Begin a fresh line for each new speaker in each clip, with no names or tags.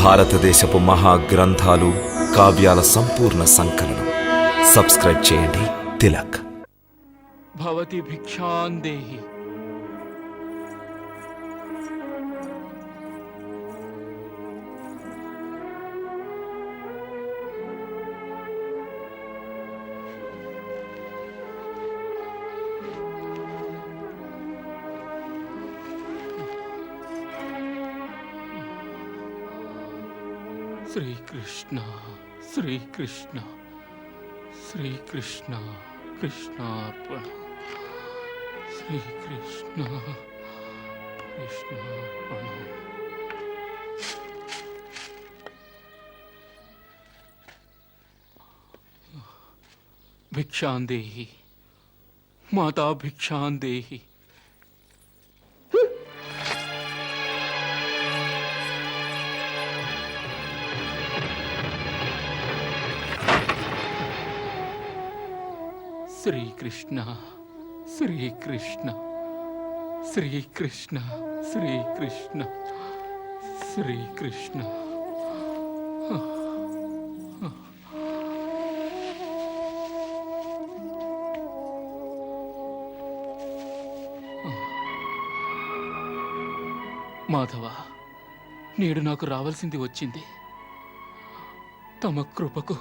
భారతదేశపు మహాగ్రంథాలు, కావ్యాల సంపూర్ణ సంకలనం. సబ్స్క్రైబ్ చేయండి. తిలక్.
భవతి భిక్షాం దేహి. శ్రీకృష్ణ శ్రీకృష్ణ శ్రీకృష్ణ కృష్ణార్పణ. శ్రీకృష్ణ కృష్ణార్పణ. భిక్షాం దేహి మాతా, భిక్షాం దేహి. శ్రీకృష్ణ శ్రీకృష్ణ శ్రీకృష్ణ శ్రీకృష్ణ శ్రీకృష్ణ. మాధవ, నేడు నాకు రావాల్సింది వచ్చింది. తమ కృపకు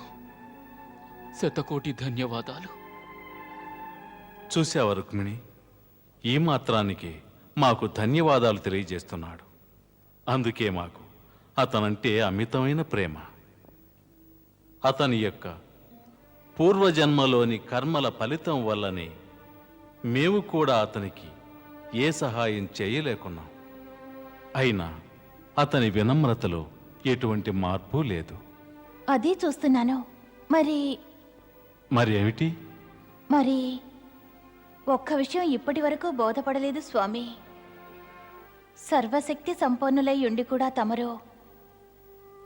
శతకోటి ధన్యవాదాలు.
చూశావా రుక్మిణి, ఈ మాత్రానికి మాకు ధన్యవాదాలు తెలియజేస్తున్నాడు. అందుకే మాకు అతనంటే అమితమైన ప్రేమ. అతని యొక్క పూర్వజన్మలోని కర్మల ఫలితం వల్లనే మేము కూడా అతనికి ఏ సహాయం చేయలేకున్నాం. అయినా అతని వినమ్రతలో ఎటువంటి మార్పు లేదు.
అదే చూస్తున్నాను.
మరి ఏమిటి?
మరి ఒక్క విషయం ఇప్పటి వరకు బోధపడలేదు స్వామి. సర్వశక్తి సంపన్నులై ఉండి కూడా తమరు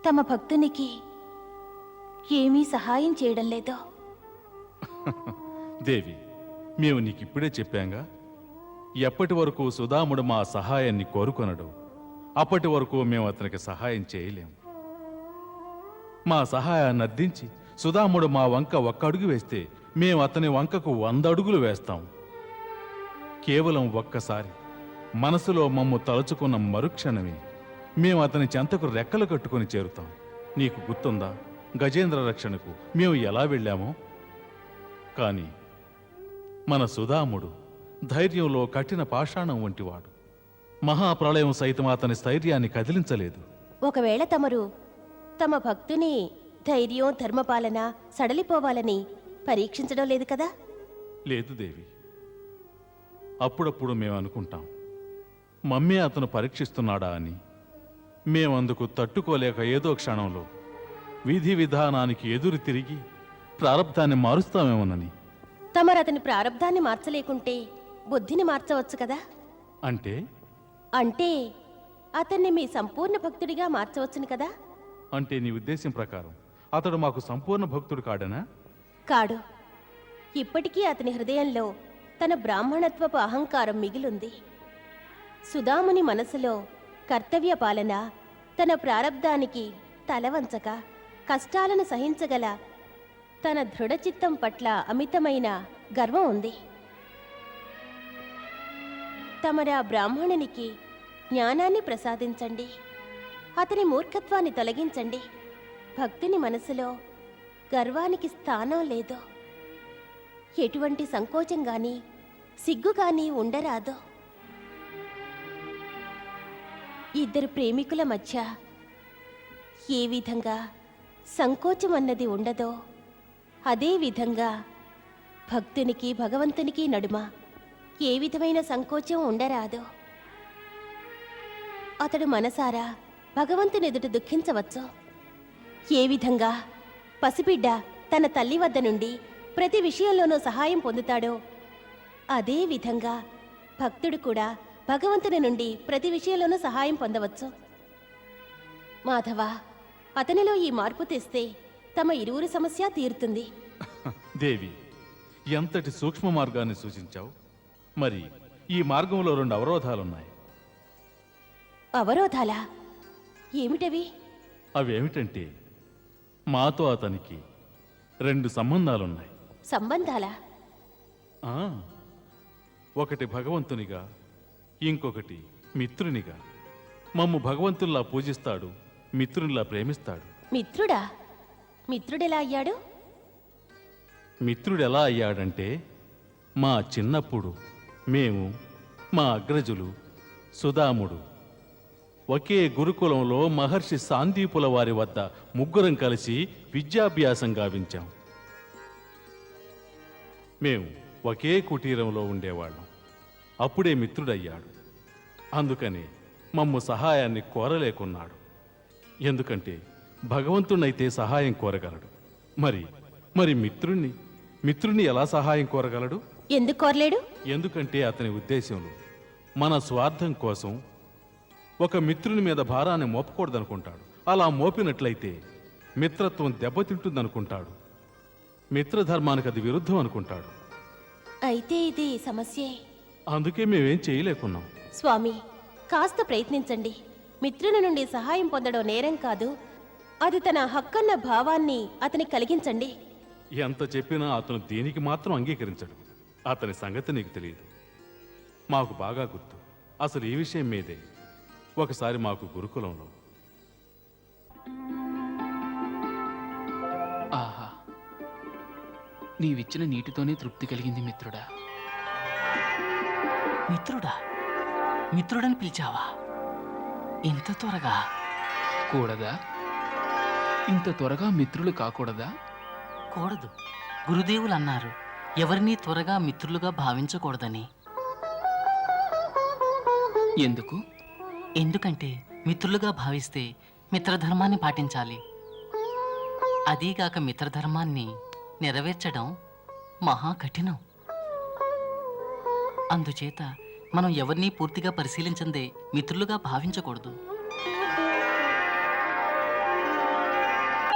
తమ భక్తునికి ఏమీ సహాయం చేయడం లేదు.
దేవి, మేము నీకిప్పుడే చెప్పాంగా, ఎప్పటి వరకు సుధాముడు మా సహాయాన్ని కోరుకొనడు అప్పటి వరకు మేము అతనికి సహాయం చేయలేము. మా సహాయాన్ని అర్థించి సుధాముడు మా వంక ఒక్క అడుగు వేస్తే మేము అతని వంకకు 100 అడుగులు వేస్తాం. కేవలం ఒక్కసారి మనసులో మమ్ము తలుచుకున్న మరుక్షణమే మేము అతని చెంతకు రెక్కలు కట్టుకుని చేరుతాం. నీకు గుర్తుందా గజేంద్ర రక్షణకు మేము ఎలా వెళ్ళామో? కానీ మన సుధాముడు ధైర్యంలో కఠిన పాషాణం వంటివాడు. మహాప్రళయం సైతం అతని స్థైర్యాన్ని కదిలించలేదు.
ఒకవేళ తమరు తమ భక్తుని ధైర్యం, ధర్మపాలన సడలిపోవాలని పరీక్షించడం లేదు కదా?
లేదు దేవి. అప్పుడప్పుడు మేము అనుకుంటాం, మమ్మే అతను పరీక్షిస్తున్నాడా అని. మేమందుకు తట్టుకోలేక ఏదో క్షణంలో విధి విధానానికి ఎదురు తిరిగి ప్రారబ్ధాన్ని మారుస్తామేమోనని.
తమరు అతని ప్రారబ్ధాన్ని మార్చలేకుంటే బుద్ధిని మార్చవచ్చు కదా? అంటే అతన్ని మీ సంపూర్ణ భక్తుడిగా మార్చవచ్చును కదా?
అంటే నీ ఉద్దేశం ప్రకారం అతడు మాకు సంపూర్ణ భక్తుడు కాడనా?
కాడు. ఇప్పటికీ అతని హృదయంలో తన బ్రాహ్మణత్వపు అహంకారం మిగిలుంది. సుధాముని మనసులో కర్తవ్య పాలన, తన ప్రారబ్ధానికి తలవంచక కష్టాలను సహించగల తన దృఢచిత్తం పట్ల అమితమైన గర్వం ఉంది. తమరా బ్రాహ్మణునికి జ్ఞానాన్ని ప్రసాదించండి. అతని మూర్ఖత్వాన్ని తొలగించండి. భక్తుని మనసులో గర్వానికి స్థానం లేదు. ఎటువంటి సంకోచం గాని సిగ్గు గాని ఉండరాదు. ఇద్దరు ప్రేమికుల మధ్య ఏ విధంగా సంకోచం అన్నది ఉండదో అదే విధంగా భక్తునికి భగవంతునికి నడుమ ఏ విధమైన సంకోచం ఉండరాదు. అతడు మనసారా భగవంతుని ఎదుట దుఃఖించవచ్చు. ఏ విధంగా పసిబిడ్డ తన తల్లి వద్ద నుండి ప్రతి విషయంలోనూ సహాయం పొందుతాడో అదే విధంగా భక్తుడు కూడా భగవంతుని నుండి ప్రతి విషయంలోనూ సహాయం పొందవచ్చు. మాధవ, అతనిలో ఈ మార్పు తెస్తే తమ ఇరువురి సమస్య తీరుతుంది.
దేవి, ఎంతటి సూక్ష్మ మార్గాన్ని సూచించావు. మరి ఈ మార్గంలో 2 అవరోధాలున్నాయి.
అవరోధాలా? ఏమిటవి?
అవేమిటంటే మాతో అతనికి 2 సంబంధాలున్నాయి.
సంబంధాలా?
ఆ, ఒకటి భగవంతునిగా, ఇంకొకటి మిత్రునిగా. మమ్ము భగవంతుల్లా పూజిస్తాడు, మిత్రునిలా ప్రేమిస్తాడు.
మిత్రుడా? మిత్రుడెలా అయ్యాడు?
మిత్రుడు ఎలా అయ్యాడంటే, మా చిన్నప్పుడు మేము, మా అగ్రజులు, సుదాముడు ఒకే గురుకులంలో మహర్షి సాందీపుల వారి వద్ద ముగ్గురం కలిసి విద్యాభ్యాసం గావించాం. మేము ఒకే కుటీరంలో ఉండేవాళ్ళం. అప్పుడే మిత్రుడయ్యాడు. అందుకని మమ్ము సహాయాన్ని కోరలేకున్నాడు. ఎందుకంటే భగవంతునైతే సహాయం కోరగలడు. మరి మిత్రుణ్ణి ఎలా సహాయం కోరగలడు?
ఎందుకు కోరలేడు?
ఎందుకంటే అతని ఉద్దేశంలో మన స్వార్థం కోసం ఒక మిత్రుని మీద భారాన్ని మోపకూడదనుకుంటాడు. అలా మోపినట్లయితే మిత్రత్వం దెబ్బతింటుందనుకుంటాడు. మిత్రధర్మానికి అది విరుద్ధం అనుకుంటాడు.
అయితే ఇది సమస్యే.
అందుకే మేమేం చేయలేకున్నాం.
స్వామి, కాస్త ప్రయత్నించండి. మిత్రుని నుండి సహాయం పొందడం నేరం కాదు. అది తన హక్కన్న భావాన్ని అతని కలిగించండి.
ఎంత చెప్పినా అతను దీనికి మాత్రం అంగీకరించడు. అతని సంగతి నీకు తెలియదు. మాకు బాగా గుర్తు. అసలు ఈ విషయం మీదే ఒకసారి మాకు గురుకులంలో
ఆహా, నీవిచ్చిన నీటితోనే తృప్తి కలిగింది మిత్రుడా.
మిత్రుడా? మిత్రుడని పిలిచావా? ఇంత త్వరగా?
కూడదా? ఇంత త్వరగా మిత్రులు కాకూడదా?
కూడదు. గురుదేవులు అన్నారు, ఎవరినీ త్వరగా మిత్రులుగా భావించకూడదని.
ఎందుకు?
ఎందుకంటే మిత్రులుగా భావిస్తే మిత్రధర్మాన్ని పాటించాలి. అదీగాక మిత్రధర్మాన్ని నెరవేర్చడం మహా కఠినం. అందుచేత మనం ఎవరినీ పూర్తిగా పరిశీలించందే మిత్రులుగా భావించకూడదు.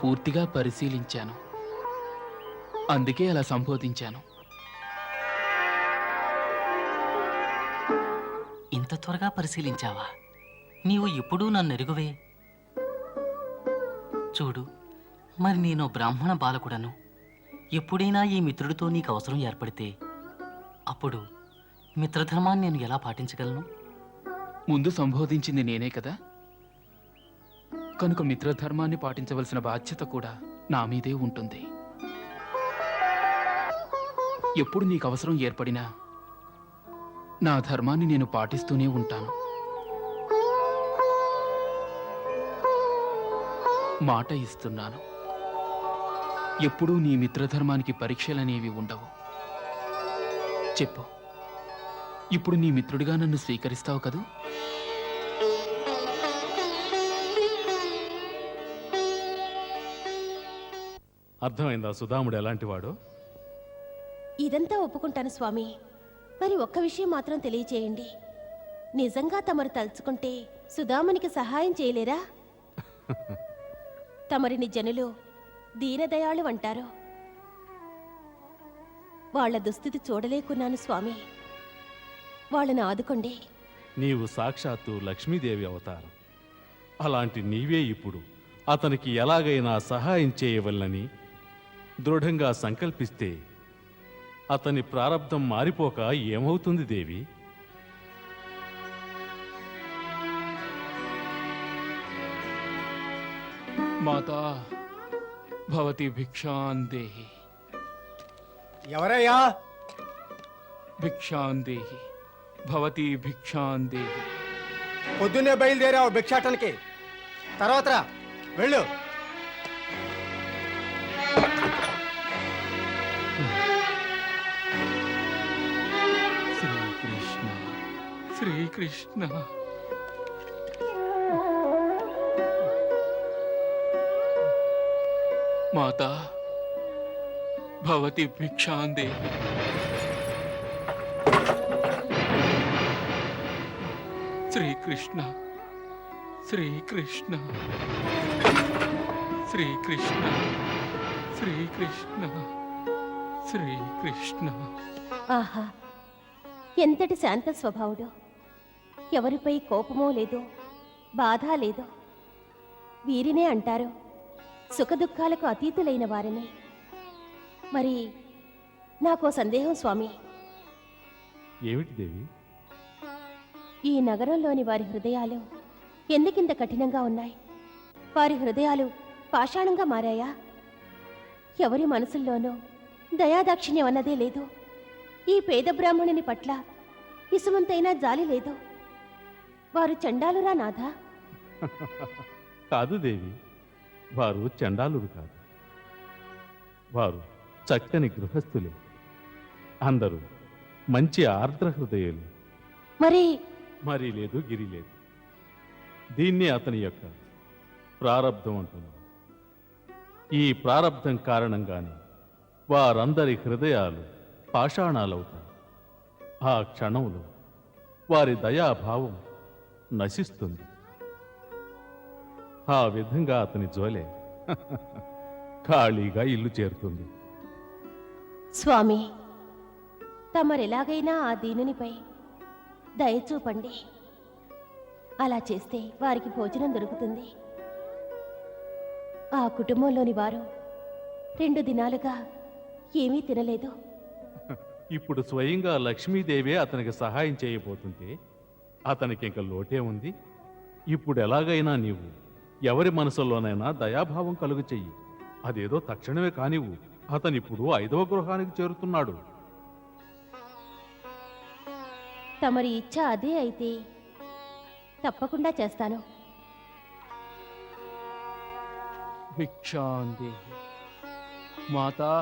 పూర్తిగా పరిశీలించాను, అందుకే అలా సంబోధించాను.
ఇంత త్వరగా పరిశీలించావా? నీవు ఎప్పుడూ నన్ను ఎరుగువే. చూడు, మరి నేను బ్రాహ్మణ బాలకుడను. ఎప్పుడైనా ఈ మిత్రుడితో నీకు అవసరం ఏర్పడితే అప్పుడు మిత్రధర్మాన్ని నేను ఎలా పాటించగలను?
ముందు సంబోధించింది నేనే కదా, కనుక మిత్రధర్మాన్ని పాటించవలసిన బాధ్యత కూడా నా మీదే ఉంటుంది. ఎప్పుడు నీకు అవసరం ఏర్పడినా నా ధర్మాన్ని నేను పాటిస్తూనే ఉంటాను. మాట ఇస్తున్నాను, ఎప్పుడూ నీ మిత్రధర్మానికి పరీక్షలనేవి ఉండవు. చెప్పు, ఇప్పుడు నీ మిత్రుడిగా నన్ను స్వీకరిస్తావు కదూ?
అర్థమైందా సుధాముడు ఎలాంటివాడో?
ఇదంతా ఒప్పుకుంటాను స్వామి. మరి ఒక్క విషయం మాత్రం తెలియచేయండి. నిజంగా తమరు తలుచుకుంటే సుధామునికి సహాయం చేయలేరా? తమరిని జనులు దీనదయాళు అంటారు. వాళ్ళ దుస్థితి చూడలేకున్నాను స్వామి. వాళ్ళని ఆదుకోండి.
నీవు సాక్షాత్తు లక్ష్మీదేవి అవతారం. అలాంటి నీవే ఇప్పుడు అతనికి ఎలాగైనా సహాయం చేయవలనని దృఢంగా సంకల్పిస్తే అతని ప్రారబ్ధం మారిపోక ఏమవుతుంది దేవి?
మాతా భవతి భిక్షాం దేహి.
ఎవరయ్యా?
భిక్షాం దేహి, భవతి భిక్షాం దేహి.
పొద్దున్నే బయలుదేరావు భిక్షాటనకి. తర్వాత రా, వెళ్ళు.
శ్రీకృష్ణ శ్రీకృష్ణ. మాతా భవతి భిక్షాం దేహి. శ్రీకృష్ణ శ్రీకృష్ణ శ్రీకృష్ణ శ్రీకృష్ణ శ్రీకృష్ణ.
ఆహా, ఎంతటి శాంత స్వభావుడు. ఎవరిపై కోపమో లేదో, బాధ లేదో. వీరినే అంటారు సుఖదుఖాలకు అతీతులైన వారిని. మరి నాకో సందేహం స్వామి.
ఏమిటి దేవి?
ఈ నగరంలోని వారి హృదయాలు ఎందుకింత కఠినంగా ఉన్నాయి? వారి హృదయాలు పాషాణంగా మారాయా? ఎవరి మనసుల్లోనూ దయాదాక్షిణ్యం అన్నదే లేదు. ఈ పేద బ్రాహ్మణుని పట్ల ఇసుమంతైనా జాలి లేదు. వారు చండాలురా నాథా?
కాదు దేవి, వారు చండాలుడు కాదు. వారు చక్కని గృహస్థులే. అందరూ మంచి ఆర్ద్ర హృదయులు.
మరి
లేదు గిరి లేదు. దీన్నే అతని యొక్క ప్రారబ్ధం అంటున్నాం. ఈ ప్రారబ్ధం కారణంగానే వారందరి హృదయాలు పాషాణాలవుతాయి. ఆ క్షణంలో వారి దయాభావం నశిస్తుంది. ఆ విధంగా అతని జోలే ఖాళీగా ఇల్లు చేరుతుంది.
స్వామి, తమరెలాగైనా ఆ దీనునిపై దయచూపండి. అలా చేస్తే వారికి భోజనం దొరుకుతుంది. ఆ కుటుంబంలోని వారు 2 దినాలుగా ఏమీ తినలేదు.
ఇప్పుడు స్వయంగా లక్ష్మీదేవే అతనికి సహాయం చేయబోతుంటే అతనికి ఇంక లోటే ఉంది. ఇప్పుడు ఎలాగైనా నీవు ఎవరి మనసులోనైనా దయాభావం కలుగు చెయ్యి. అదేదో తక్షణమే కానివ్వు. అతనిప్పుడు 5వ గృహానికి చేరుతున్నాడు.
తమరి ఇచ్చ అదే అయితే తప్పకుండా చేస్తాను.
భిక్షాందేహి మాతా,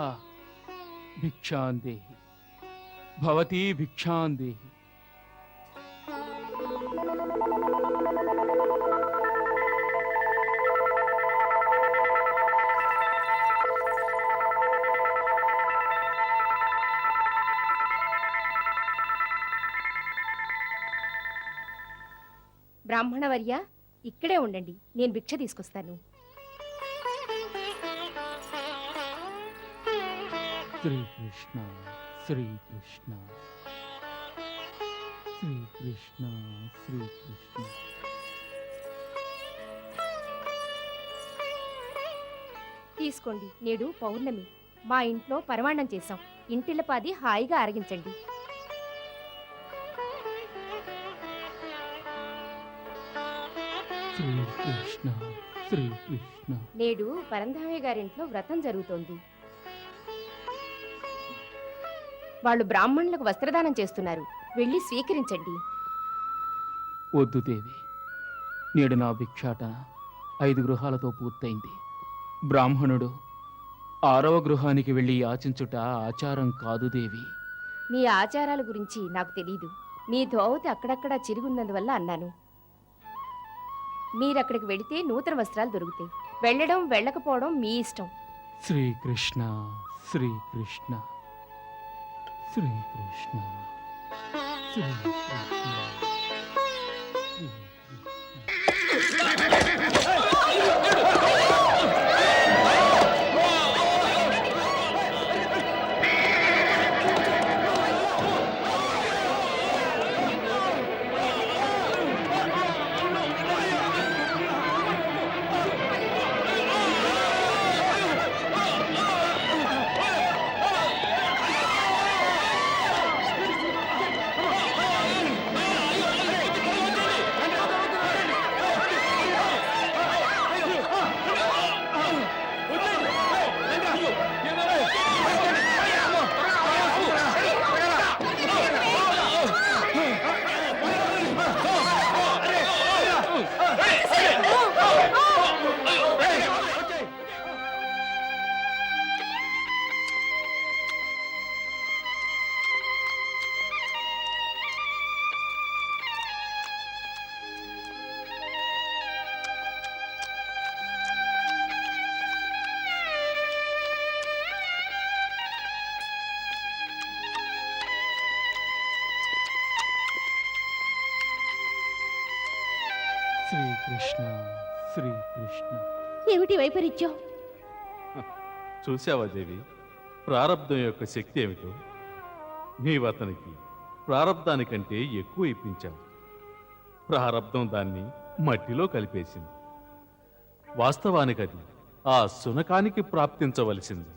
భిక్షాందేహి భవతీ, భిక్షాందేహి.
బ్రాహ్మణవర్య, ఇక్కడే ఉండండి, నేను భిక్ష తీసుకొస్తాను.
శ్రీకృష్ణ శ్రీకృష్ణ శ్రీకృష్ణ శ్రీకృష్ణ.
తీసుకోండి. నేడు పౌర్ణమి. మా ఇంట్లో పరమాన్నం చేశాం. ఇంటిల్లపాది హాయిగా ఆరగించండి.
శ్రీకృష్ణ శ్రీకృష్ణ.
నేడు పరంధామయ్య గారింట్లో వ్రతం జరుగుతోంది. వాళ్ళు బ్రాహ్మణులకు వస్త్రదానం చేస్తున్నారు. వెళ్ళి స్వీకరించండి.
వద్దు దేవి, నేడు నా భిక్షాటన 5 గృహాలతో పూర్తయింది. బ్రాహ్మణుడు 6వ గృహానికి వెళ్ళి యాచించుట ఆచారం కాదు దేవి.
మీ ఆచారాల గురించి నాకు తెలీదు. మీ ధోవతి అక్కడక్కడా చిరుగున్నందువల్ల అన్నాను. మీరక్కడికి వెళితే నూతన వస్త్రాలు దొరుకుతాయి. వెళ్ళడం వెళ్ళకపోవడం మీ ఇష్టం.
శ్రీకృష్ణ శ్రీకృష్ణ శ్రీకృష్ణ శ్రీకృష్ణ. శ్రీకృష్ణ శ్రీకృష్ణ.
ఏమిటి వైపరీత్యం?
చూశావా దేవి, ప్రారబ్ధం యొక్క శక్తి ఏమిటో? నీవు అతనికి ప్రారబ్ధానికంటే ఎక్కువ ఇప్పించావు. ప్రారబ్ధం దాన్ని మట్టిలో కలిపేసింది. వాస్తవానికది ఆ శునకానికి ప్రాప్తించవలసింది.